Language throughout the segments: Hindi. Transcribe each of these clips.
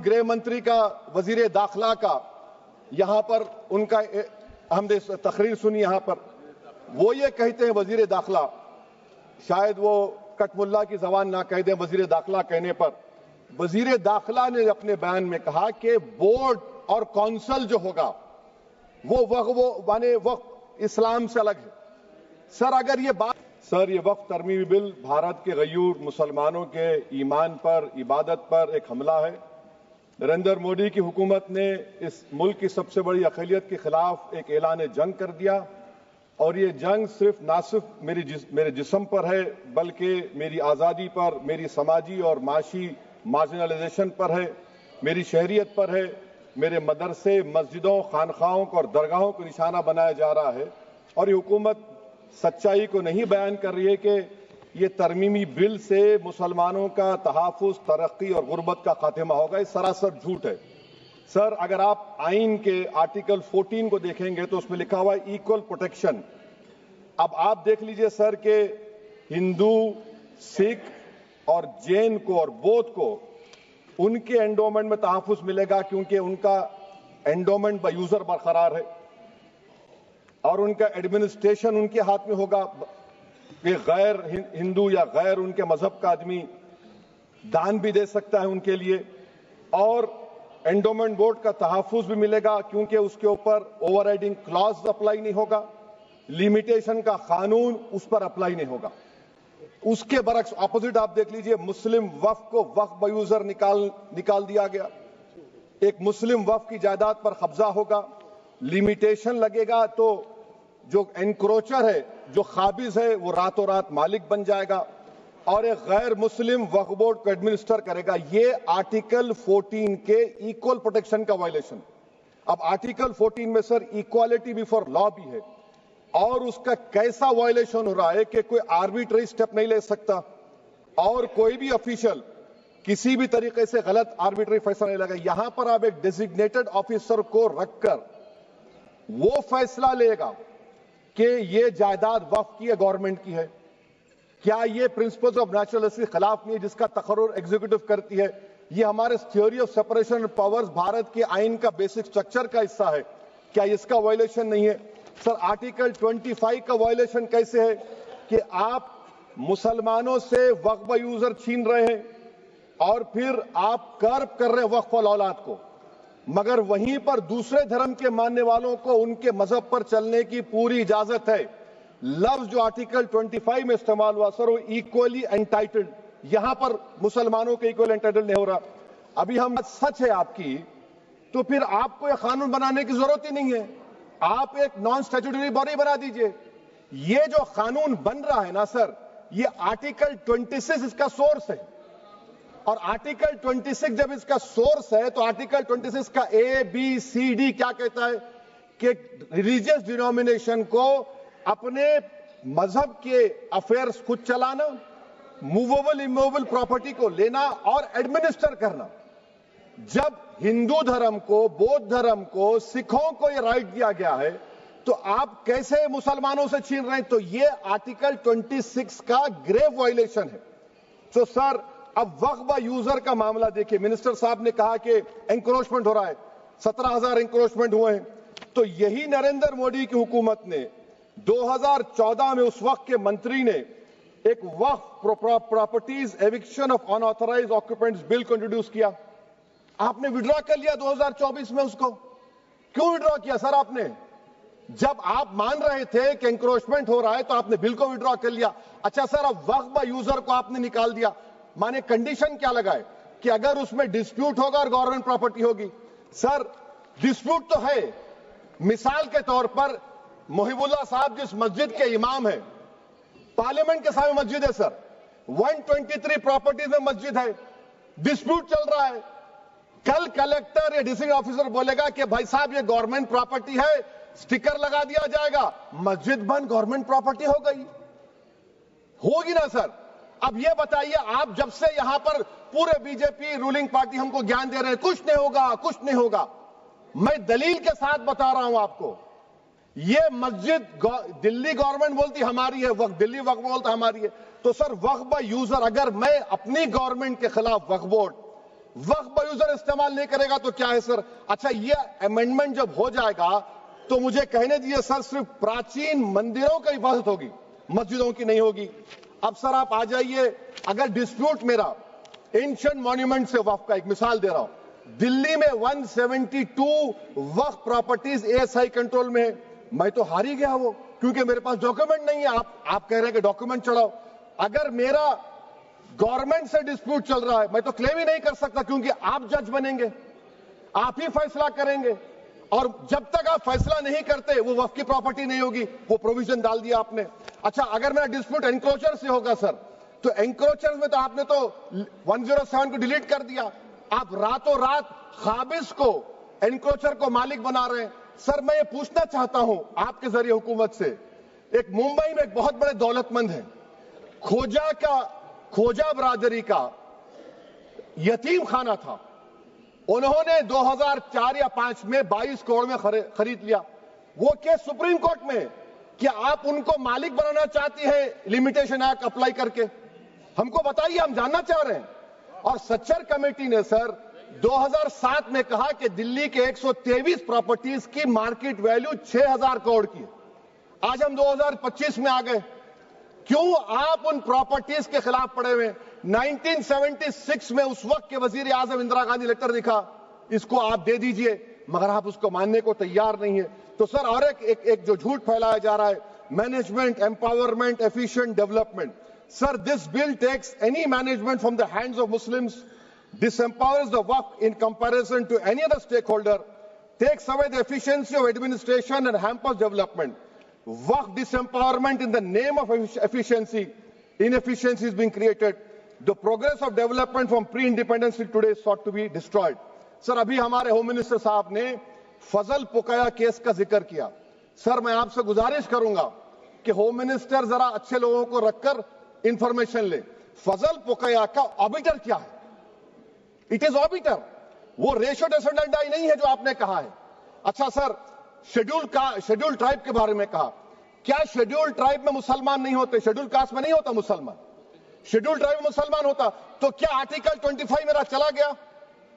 गृह मंत्री का, वजीर दाखिला का यहां पर उनका हमने तकरीर सुनी यहां पर, वो ये कहते हैं वजीर दाखिला, शायद वो कटमुल्ला की जबान ना कह दें, वजीर दाखिला कहने पर वजीर दाखिला ने अपने बयान में कहा कि बोर्ड और काउंसिल जो होगा वो वक्फ इस्लाम से अलग है। सर अगर ये बात, सर ये वक्फ तरमीमी बिल भारत के गयूर मुसलमानों के ईमान पर, इबादत पर एक हमला है। नरेंद्र मोदी की हुकूमत ने इस मुल्क की सबसे बड़ी अक़लियत के खिलाफ एक ऐलान जंग कर दिया और ये जंग ना सिर्फ मेरे जिस्म पर है बल्कि मेरी आज़ादी पर, मेरी समाजी और माशी मार्जिनलाइजेशन पर है, मेरी शहरियत पर है, मेरे मदरसे, मस्जिदों, खानखाहों और दरगाहों को निशाना बनाया जा रहा है। और ये हुकूमत सच्चाई को नहीं बयान कर रही है कि ये तरमीमी बिल से मुसलमानों का तहफ़्फ़ुज़, तरक्की और गुर्बत का खात्मा होगा। ये सरासर झूठ है। सर अगर आप आइन के आर्टिकल 14 को देखेंगे तो उसमें लिखा हुआ है इक्वल प्रोटेक्शन। अब आप देख लीजिए सर के हिंदू, सिख और जैन को और बौद्ध को उनके एंडोमेंट में तहफ़्फ़ुज़ मिलेगा क्योंकि उनका एंडोमेंट बाय यूजर बरकरार है और उनका एडमिनिस्ट्रेशन उनके हाथ में होगा कि गैर हिंदू या गैर उनके मजहब का आदमी दान भी दे सकता है उनके लिए, और एंडोमेंट बोर्ड का तहफ़्फ़ुज़ भी मिलेगा क्योंकि उसके ऊपर ओवरराइडिंग क्लॉज अप्लाई नहीं होगा, लिमिटेशन का कानून उस पर अप्लाई नहीं होगा। उसके बरक्स ऑपोजिट आप देख लीजिए, मुस्लिम वक्फ को वक्फ बाय यूजर निकाल दिया गया। एक मुस्लिम वक्फ की जायदाद पर कब्जा होगा, लिमिटेशन लगेगा तो जो एनक्रोचर है, जो खाबिज है, वो रातों रात मालिक बन जाएगा और एक गैर मुस्लिम वक्फ बोर्ड को एडमिनिस्टर करेगा। ये आर्टिकल 14 के इक्वल प्रोटेक्शन का वायलेशन। अब आर्टिकल 14 में सर इक्वालिटी बिफोर लॉ भी है और उसका कैसा वायलेशन हो रहा है कि कोई आर्बिट्ररी स्टेप नहीं ले सकता और कोई भी ऑफिशियल किसी भी तरीके से गलत आर्बिट्ररी फैसला नहीं लगा। यहां पर आप एक डेजिग्नेटेड ऑफिसर को रखकर वो फैसला लेगा कि ये जायदाद वक्फ की है, गवर्नमेंट की है। क्या ये प्रिंसिपल्स ऑफ नेचुरलिटी के खिलाफ नहीं है जिसका तकर्रुर एग्जीक्यूटिव करती है? ये हमारे theory of separation of powers Bharat के आइन का बेसिक स्ट्रक्चर का हिस्सा है। क्या इसका वायलेशन नहीं है? सर आर्टिकल 25 का वायलेशन कैसे है कि आप मुसलमानों से वक्फ बाय यूजर छीन रहे हैं और फिर आप कर्ब कर रहे हैं वक्फ वाल औलाद को, मगर वहीं पर दूसरे धर्म के मानने वालों को उनके मजहब पर चलने की पूरी इजाजत है। लफ्ज जो आर्टिकल 25 में इस्तेमाल हुआ सर वो इक्वली एंटाइटल्ड, यहां पर मुसलमानों के इक्वल एंटाइटल्ड नहीं हो रहा। अभी हम सच है आपकी तो फिर आपको यह कानून बनाने की जरूरत ही नहीं है, आप एक नॉन स्टैट्यूटरी बॉडी बना दीजिए। ये जो कानून बन रहा है ना सर, ये आर्टिकल 26 इसका सोर्स है और आर्टिकल 26 जब इसका सोर्स है तो आर्टिकल 26 का ABCD क्या कहता है कि रिलीजियस डिनोमिनेशन को अपने मजहब के अफेयर्स खुद चलाना, मूवेबल इमूवेबल प्रॉपर्टी को लेना और एडमिनिस्टर करना। जब हिंदू धर्म को, बौद्ध धर्म को, सिखों को यह राइट दिया गया है तो आप कैसे मुसलमानों से छीन रहे हैं? तो ये आर्टिकल 26 का ग्रेव वायलेशन है। तो सर अब वक्फ बाय यूजर का मामला देखिए, मिनिस्टर साहब ने कहा कि एंक्रोचमेंट हो रहा है, 17,000 एंक्रोचमेंट हुए हैं। तो यही नरेंद्र मोदी की हुकूमत ने 2014 में उस वक्त के मंत्री ने एक वक्फ properties eviction of unauthorised occupants bill को इंट्रोड्यूस किया। आपने विड्रॉ कर लिया 2024 में उसको। क्यों विड्रॉ किया सर आपने? जब आप मान रहे थे कि एंक्रोचमेंट हो रहा है तो आपने बिल को विड्रॉ कर लिया। अच्छा सर, अब वक्फ बाय यूजर को आपने निकाल दिया, माने कंडीशन क्या लगाए कि अगर उसमें डिस्प्यूट होगा और गवर्नमेंट प्रॉपर्टी होगी। सर डिस्प्यूट तो है, मिसाल के तौर पर मोहिबुल्लाह साहब जिस मस्जिद के इमाम है, पार्लियामेंट के सामने मस्जिद है सर, 123 प्रॉपर्टीज में मस्जिद है, डिस्प्यूट चल रहा है। कल कलेक्टर या डिस्ट्रिक्ट ऑफिसर बोलेगा कि भाई साहब ये गवर्नमेंट प्रॉपर्टी है, स्टिकर लगा दिया जाएगा, मस्जिद बंद, गवर्नमेंट प्रॉपर्टी हो गई, होगी ना सर? अब ये बताइए, आप जब से यहां पर पूरे बीजेपी रूलिंग पार्टी हमको ज्ञान दे रहे हैं कुछ नहीं होगा, कुछ नहीं होगा, मैं दलील के साथ बता रहा हूं आपको। ये मस्जिद दिल्ली गवर्नमेंट बोलती हमारी है, दिल्ली वक्फ बोलता हमारी है। तो सर वक्फ बाय यूजर, अगर मैं अपनी गवर्नमेंट के खिलाफ वक्फ बोर्ड वक्फ यूजर इस्तेमाल नहीं करेगा तो क्या है सर? अच्छा, ये अमेंडमेंट जब हो जाएगा तो मुझे कहने दीजिए सर, सिर्फ प्राचीन मंदिरों की इबादत होगी, मस्जिदों की नहीं होगी। अब सर आप आ जाइए, अगर डिस्प्यूट मेरा एंशिएंट मॉन्यूमेंट से वक्फ का, एक मिसाल दे रहा हूं, दिल्ली में 172 वक्फ प्रॉपर्टीज एएसआई कंट्रोल में है। मैं तो हार ही गया वो, क्योंकि मेरे पास डॉक्यूमेंट नहीं है। आप कह रहे हैं कि डॉक्यूमेंट चढ़ाओ। अगर मेरा गवर्नमेंट से डिस्प्यूट चल रहा है, मैं तो क्लेम ही नहीं कर सकता, क्योंकि आप जज बनेंगे, आप ही फैसला करेंगे, और जब तक आप फैसला नहीं करते वो वक्फ की प्रॉपर्टी नहीं होगी। वो प्रोविजन डाल दिया आपने। अच्छा, अगर मेरा डिस्प्यूट एनक्रोचर से होगा सर, तो एनक्रोचर में तो आपने तो 107 को डिलीट कर दिया। आप रातों रात खाबिज को, एनक्रोचर को मालिक बना रहे हैं। सर मैं ये पूछना चाहता हूं आपके जरिए हुकूमत से, एक मुंबई में एक बहुत बड़े दौलतमंद है, खोजा बरादरी का यतीम खाना था, उन्होंने 2004 या 5 में 22 करोड़ में खरीद लिया। वो केस सुप्रीम कोर्ट में, कि आप उनको मालिक बनाना चाहती है लिमिटेशन एक्ट अप्लाई करके? हमको बताइए, हम जानना चाह रहे हैं। और सच्चर कमेटी ने सर 2007 में कहा कि दिल्ली के 123 प्रॉपर्टीज की मार्केट वैल्यू 6000 करोड़ की। आज हम 2025 में आ गए, क्यों आप उन प्रॉपर्टीज के खिलाफ पड़े हुए? 1976 में उस वक्त के वजीर आजम इंदिरा गांधी लेटर लिखा, इसको आप दे दीजिए, मगर आप उसको मानने को तैयार नहीं है। तो सर और एक जो झूठ फैलाया जा रहा है, management empowerment efficient development. Sir this bill takes any management from the hands of Muslims, disempowers the waqf in comparison to any other stakeholder, takes away the efficiency of administration and hampers development. Waqf disempowerment in the name of efficiency, inefficiency is being created. The progress of development from pre-independence till today is sought to be destroyed. Sir अभी हमारे होम मिनिस्टर साहब ने फजल पुकाया केस का जिक्र किया। सर मैं आपसे गुजारिश करूंगा कि होम मिनिस्टर जरा अच्छे लोगों को रखकर इंफॉर्मेशन ले। फजल पुकाया का ऑबिटर क्या है? इट इज ऑबिटर, वो रेशो डिसेंडेंटाई नहीं है जो आपने कहा है। अच्छा सर, शेड्यूल ट्राइब के बारे में कहा, क्या शेड्यूल ट्राइब में मुसलमान नहीं होते? शेड्यूल कास्ट में नहीं होता मुसलमान, शेड्यूल ट्राइब में मुसलमान होता। तो क्या आर्टिकल 25 मेरा चला गया,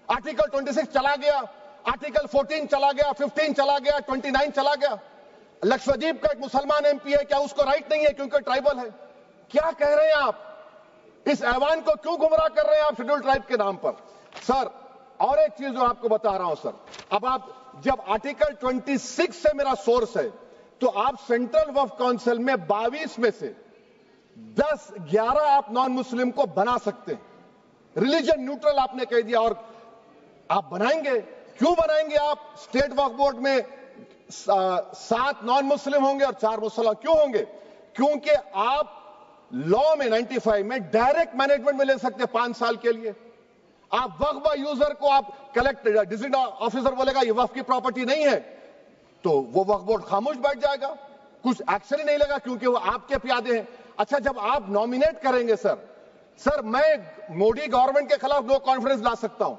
आर्टिकल 26 चला गया, आर्टिकल 14 चला गया, 15 चला गया, 29 चला गया? लक्षद्वीप का एक मुसलमान एमपी है, क्या उसको राइट नहीं है क्योंकि ट्राइबल है? क्या कह रहे हैं आप? इस ऐवान को क्यों गुमराह कर रहे हैं आप शेड्यूल ट्राइब के नाम पर? सर और एक चीज जो आपको बता रहा हूं सर, अब आप जब आर्टिकल 26 से मेरा सोर्स है, तो आप सेंट्रल वक्फ काउंसिल में 22 में से 10-11 आप नॉन मुस्लिम को बना सकते हैं। रिलीजन न्यूट्रल आपने कह दिया, और आप बनाएंगे, क्यों बनाएंगे आप? स्टेट वक्फ बोर्ड में 7 नॉन मुस्लिम होंगे और 4 मुसलमान क्यों होंगे? क्योंकि आप लॉ में 95 में डायरेक्ट मैनेजमेंट में ले सकते हैं 5 साल के लिए। आप वक्फ यूजर को आप कलेक्टर डिस्ट्रिक्ट ऑफिसर बोलेगा ये वक्फ की प्रॉपर्टी नहीं है, तो वो वक्फ बोर्ड खामोश बैठ जाएगा, कुछ एक्शन ही नहीं लेगा, क्योंकि वो आपके प्यादे हैं। अच्छा, जब आप नॉमिनेट करेंगे सर मैं मोदी गवर्नमेंट के खिलाफ नो कॉन्फिडेंस ला सकता हूं,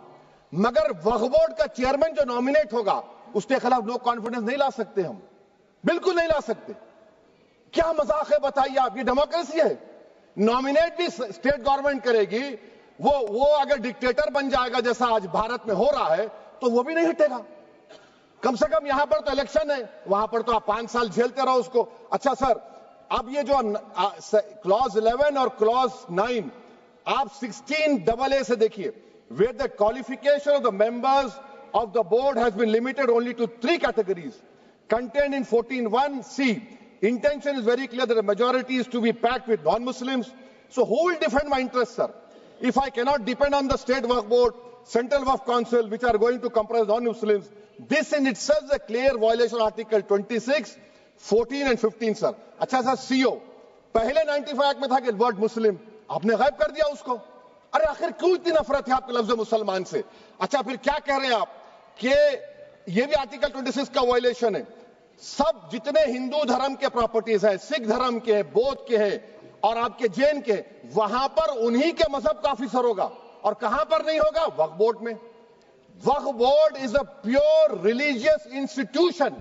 मगर वक्फ बोर्ड का चेयरमैन जो नॉमिनेट होगा उसके खिलाफ नो कॉन्फिडेंस नहीं ला सकते, हम बिल्कुल नहीं ला सकते। क्या मजाक है बताइए आप? ये डेमोक्रेसी है। नॉमिनेट भी स्टेट गवर्नमेंट करेगी, वो अगर डिक्टेटर बन जाएगा जैसा आज भारत में हो रहा है, तो वो भी नहीं हटेगा। कम से कम यहां पर तो इलेक्शन है, वहां पर तो आप 5 साल झेलते रहो उसको। अच्छा सर, अब ये जो क्लॉज 11 और क्लॉज 9 आप 16AA से देखिए, where the qualification of the members of the board has been limited only to 3 categories contained in 14(1)(c). Intention is very clear that the majority is to be packed with non-Muslims. So who will defend my interests, sir? If I cannot depend on the state waqf board, central waqf council, which are going to comprise non-Muslims, this in itself is a clear violation of Article 26, 14 and 15, sir. अच्छा सर, CO पहले 95 एक्ट में था कि वर्ड मुस्लिम, आपने गायब कर दिया उसको। अरे आखिर क्यों इतनी नफरत है आपके लफ्ज मुसलमान से? अच्छा फिर क्या कह रहे हैं आप कि ये भी आर्टिकल 26 का वायलेशन है? सब जितने हिंदू धर्म के प्रॉपर्टीज हैं, सिख धर्म के हैं, बौद्ध के हैं और आपके जैन के, वहां पर उन्हीं के मजहब का ऑफिसर होगा, और कहां पर नहीं होगा? वक्फ बोर्ड में। वक्फ बोर्ड is a pure religious institution,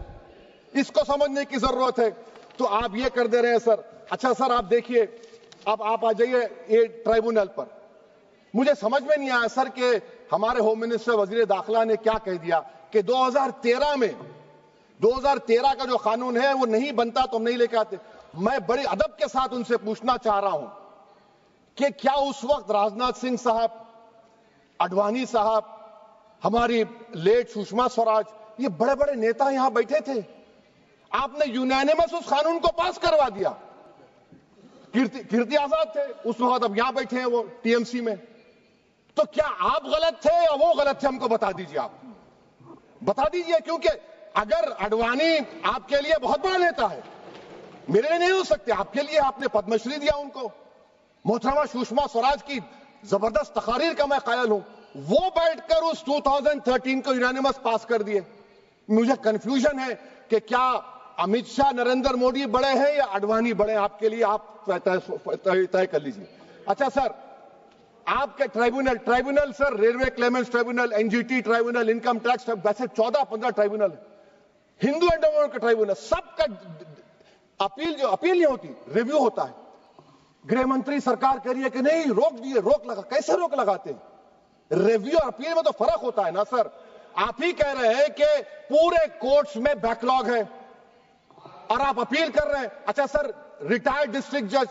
इसको समझने की जरूरत है। तो आप ये कर दे रहे हैं सर। अच्छा सर, आप देखिए, अब आप आ जाइए ये ट्राइब्यूनल पर। मुझे समझ में नहीं आया सर कि हमारे होम मिनिस्टर वजीर दाखिला ने क्या कह दिया कि 2013 का जो कानून है वो नहीं बनता तो हम नहीं लेके आते। मैं बड़े अदब के साथ उनसे पूछना चाह रहा हूं कि क्या उस वक्त राजनाथ सिंह साहब, आडवाणी साहब, हमारी लेट सुषमा स्वराज, ये बड़े बड़े नेता यहां बैठे थे? आपने यूनानिमस उस कानून को पास करवा दिया। कीर्ति आजाद थे उस वक्त, अब यहां बैठे हैं वो टीएमसी में। तो क्या आप गलत थे या वो गलत थे? हमको बता दीजिए, आप बता दीजिए। क्योंकि अगर आडवाणी आपके लिए बहुत बड़ा नेता है, मेरे लिए नहीं हो सकते, आपके लिए आपने पद्मश्री दिया उनको। मोहतरमा सुषमा स्वराज की जबरदस्त तकारीर का मैं कायल हूं, वो बैठकर उस 2013 को यूनानिमस पास कर दिए। मुझे कंफ्यूजन है कि क्या अमित शाह, नरेंद्र मोदी बड़े हैं या आडवाणी बड़े हैं? आपके लिए आप तय कर लीजिए। अच्छा सर, आपके tribunal sir, railway Clements tribunal, NGT tribunal, income tax, वैसे 14-15 ट्राइब्यूनल है, हिंदू एंडोवर का ट्राइब्यूनल, सबका अपील नहीं होती, रिव्यू होता है। गृह मंत्री सरकार कह रही है कि नहीं, रोक दिए, रोक लगा। कैसे रोक लगाते हैं? रिव्यू और अपील में तो फर्क होता है ना सर। आप ही कह रहे हैं कि पूरे कोर्ट्स में बैकलॉग है और आप अपील कर रहे हैं। अच्छा सर, रिटायर्ड डिस्ट्रिक्ट जज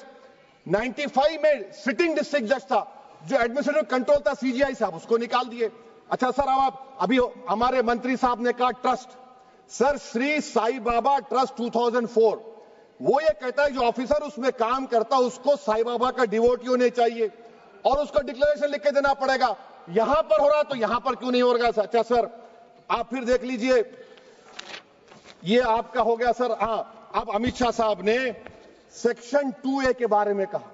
95 में सिटिंग डिस्ट्रिक्ट जज था, जो एडमिनिस्ट्रेटिव कंट्रोल था सीजीआई साहब, उसको निकाल दिए। अच्छा सर, अब आप अभी हमारे मंत्री साहब ने कहा trust, sir Shri Sai Baba trust 2004, वो ये कहता है जो ऑफिसर उसमें काम करता उसको साई बाबा का डिवोटी होने चाहिए और उसको डिक्लेरेशन लिख के देना पड़ेगा। यहां पर हो रहा तो यहां पर क्यों नहीं हो रहा? अच्छा सर, आप फिर देख लीजिए, ये आपका हो गया सर। हां, अब अमित शाह साहब ने सेक्शन 2A के बारे में कहा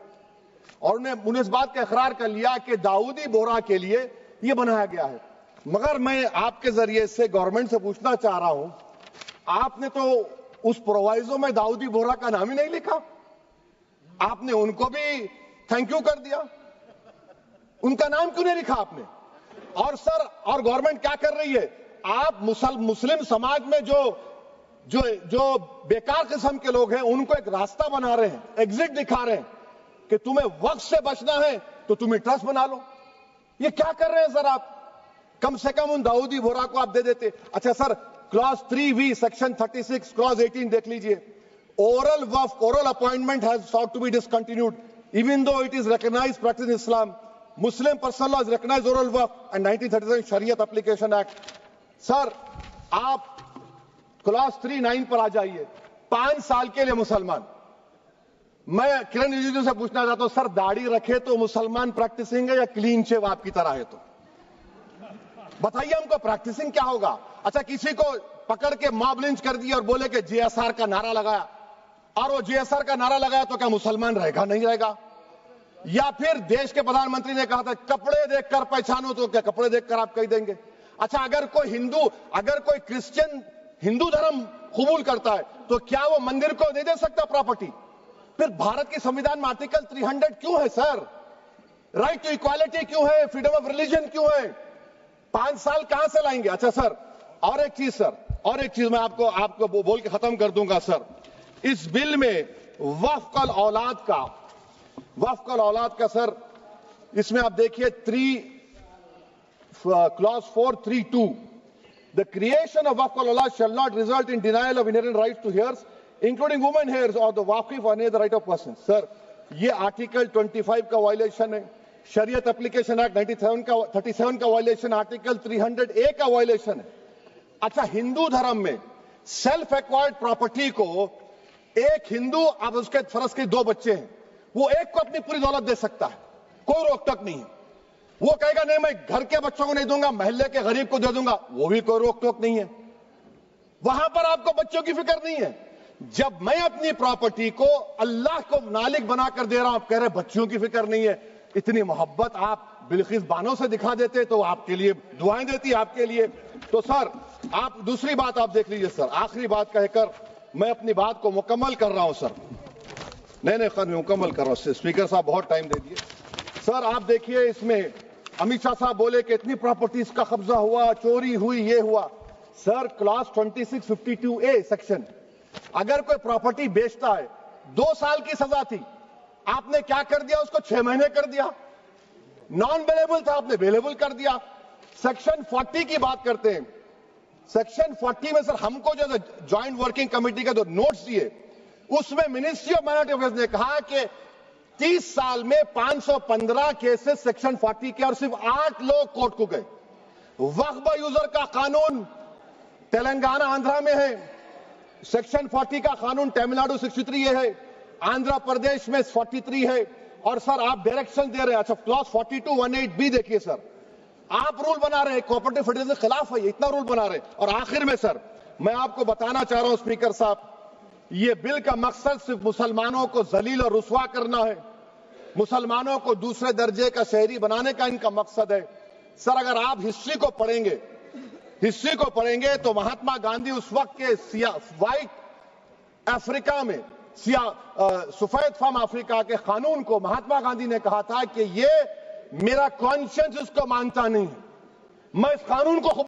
और उन्होंने इस बात का इकरार कर लिया कि दाऊदी बोहरा के लिए यह बनाया गया है। मगर मैं आपके जरिए से गवर्नमेंट से पूछना चाह रहा हूं, आपने तो उस प्रोवाइजो में दाऊदी बोहरा का नाम ही नहीं लिखा, आपने उनको भी थैंक यू कर दिया, उनका नाम क्यों नहीं लिखा आपने? और सर, और गवर्नमेंट क्या कर रही है? आप मुस्लिम समाज में जो बेकार किस्म के लोग हैं उनको एक रास्ता बना रहे हैं, एग्जिट दिखा रहे हैं कि तुम्हें वक्त से बचना है तो तुम्हें ट्रस्ट बना लो। ये क्या कर रहे हैं सर आप? कम से कम उन दाऊदी बोहरा को आप दे देते। अच्छा sir, clause 3V section 36 clause 18 देख लीजिए, oral Waqf, oral appointment has sought to be discontinued even though it is recognized practice in Islam. Muslim personal laws recognize oral waqf and 1937 Shariat Application Act. Sir, आप क्लॉज 39 पर आ जाइए, 5 साल के लिए मुसलमान। मैं किरण रिजिजू से पूछना चाहता हूं, सर दाढ़ी रखे तो मुसलमान प्रैक्टिसिंग है या क्लीन शेव आपकी तरह है? तो बताइए हमको, प्रैक्टिसिंग क्या होगा? अच्छा, किसी को पकड़ के मॉब लिंच कर दिया और बोले कि JSR का नारा लगाया, और वो JSR का नारा लगाया तो क्या मुसलमान रहेगा? नहीं रहेगा। या फिर देश के प्रधानमंत्री ने कहा था कपड़े देखकर पहचानो, तो क्या कपड़े देखकर आप कह देंगे? अच्छा, अगर कोई क्रिश्चियन हिंदू धर्म कबूल करता है तो क्या वो मंदिर को दे सकता प्रॉपर्टी? फिर भारत के संविधान में आर्टिकल 300 क्यों है सर? राइट टू इक्वालिटी क्यों है? फ्रीडम ऑफ रिलीजन क्यों है? 5 साल कहां से लाएंगे? अच्छा सर, और एक चीज सर, और एक चीज मैं आपको बोल के खत्म कर दूंगा सर। इस बिल में वक्फ औलाद का सर, इसमें आप देखिए clause 432, the creation of waqf al-awlad shall not result in denial of inherent rights to heirs, including women heirs or the waqif or any other right of person. Sir, ये आर्टिकल 25 का वायलेशन है, शरीयत एप्लीकेशन एक्ट 37 का वायलेशन, आर्टिकल 300A का वायलेशन है। अच्छा, हिंदू धर्म में सेल्फ एक्वायर्ड प्रॉपर्टी को एक हिंदू, अब उसके फर्ज के 2 बच्चे हैं, वो एक को अपनी पूरी दौलत दे सकता है, कोई रोक टोक नहीं है। वो कहेगा नहीं मैं घर के बच्चों को नहीं दूंगा, मोहल्ले के गरीब को दे दूंगा, वो भी कोई रोक टोक नहीं है। वहां पर आपको बच्चों की फिक्र नहीं है। जब मैं अपनी प्रॉपर्टी को अल्लाह को मालिक बनाकर दे रहा हूं, आप कह रहे बच्चों की फिक्र नहीं है। इतनी मोहब्बत आप बिल्किस बानो से दिखा देते तो आपके लिए दुआएं देती आपके लिए। तो सर, आप दूसरी बात आप देख लीजिए सर, आखिरी बात कहकर मैं अपनी बात को मुकम्मल कर रहा हूं सर। नहीं, मुकम्मल कर रहा हूं। स्पीकर साहब बहुत टाइम दे दिए। सर आप देखिए, इसमें अमित शाह साहब बोले कि इतनी प्रॉपर्टीज का कब्जा हुआ, चोरी हुई, ये हुआ। सर, क्लॉज 2652A सेक्शन, अगर कोई प्रॉपर्टी बेचता है 2 साल की सजा थी, आपने क्या कर दिया? उसको 6 महीने कर दिया। नॉन अवेलेबल था, आपने अवेलेबल कर दिया। सेक्शन 40 की बात करते हैं। सेक्शन 40 में सर हमको जो ज्वाइंट वर्किंग कमेटी का जो नोट्स दिए, उसमें मिनिस्ट्री ऑफ माइनॉरिटी अफेयर्स ने कहा कि 30 साल में 515 केसेस सेक्शन 40 के और सिर्फ 8 लोग कोर्ट को गए। वक्फ यूजर का कानून तेलंगाना आंध्रा में है, सेक्शन 40 का कानून तमिलनाडु 63 है, आंध्र प्रदेश में 43 है। और सर आप डायरेक्शन दे रहे हैं, अच्छा क्लॉज 4218B देखिए सर, आप रूल बना रहे हैं, कोऑपरेटिव फेडरलिज्म के खिलाफ है, इतना रूल बना रहे हैं। और आखिर में सर मैं आपको बताना चाह रहा हूं स्पीकर साहब, ये बिल का मकसद सिर्फ मुसलमानों को जलील और रुस्वा करना है, मुसलमानों को दूसरे दर्जे का शहरी बनाने का इनका मकसद है। सर अगर आप हिस्ट्री को पढ़ेंगे तो महात्मा गांधी उस वक्त के व्हाइट अफ्रीका में सफेद फार्म अफ्रीका के कानून को महात्मा गांधी ने कहा था कि ये मेरा कॉन्शियंस इसको मानता नहीं है, मैं इस कानून को